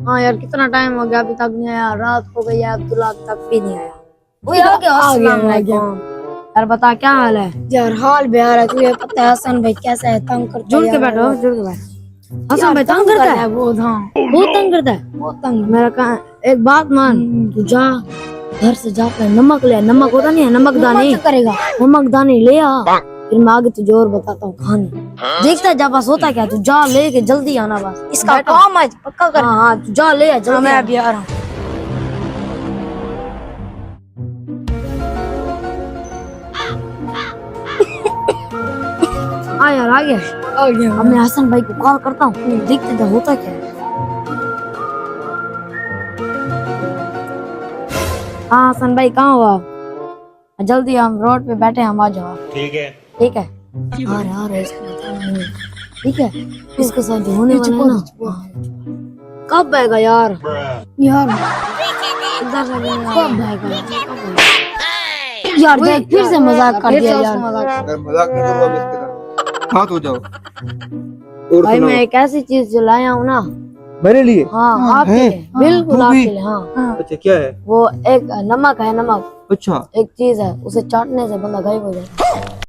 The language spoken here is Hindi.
हाँ यार कितना टाइम हो गया अभी तक नहीं आया, रात हो गई है अब्दुल्ला अभी तक भी नहीं आया। वो आ गया। अस्सलाम वालेकुम। यार बता क्या हाल है? यार हाल बेहाल है, तुझे पता है हसन भाई कैसा है, तंग करता है। जुड़ के बैठो, जुड़ के बैठ। हसन भाई तंग करता है, वो हाँ बहुत तंग करता है। बहुत तंग। मेरा कहा एक बात मान, तू जा घर से जाकर नमक ले, नमक होता नहीं है नमक दाने, करेगा नमक दाने ले आ, फिर मैं आगे तुझे और बताता हूँ कहानी। देखता है जा बस होता क्या, तू जा ले के जल्दी आना बस, इसका काम आज पक्का कर। हाँ हाँ तू जा ले आ जल्दी। मैं अभी आ रहा हूँ। हाँ यार आ गया। अब मैं हसन भाई को कॉल करता हूँ, देखते जा होता क्या है। हाँ हसन भाई कहाँ हुआ? जल्दी हम रोड पे बैठे, हम आ जाओ। ठीक है। ठीक है आ रहे इसको बताना नहीं। ठीक है इसके साथ जो होने वाला है ना, कब आएगा यार? यार इधर से कब आएगा? यार देख फिर से मजाक कर दिया यार। मजाक नहीं करो अब इसके साथ। हाँ तो जाओ। और भाई सुनाओ। मैं एक ऐसी चीज जो लाया हूँ ना। मेरे लिए? हाँ आपके है? लिए, बिल्कुल तू भी? आपके लिए। हाँ अच्छा क्या है? वो एक नमक है, नमक अच्छा एक चीज है, उसे चाटने से बंदा गायब हो जाता है।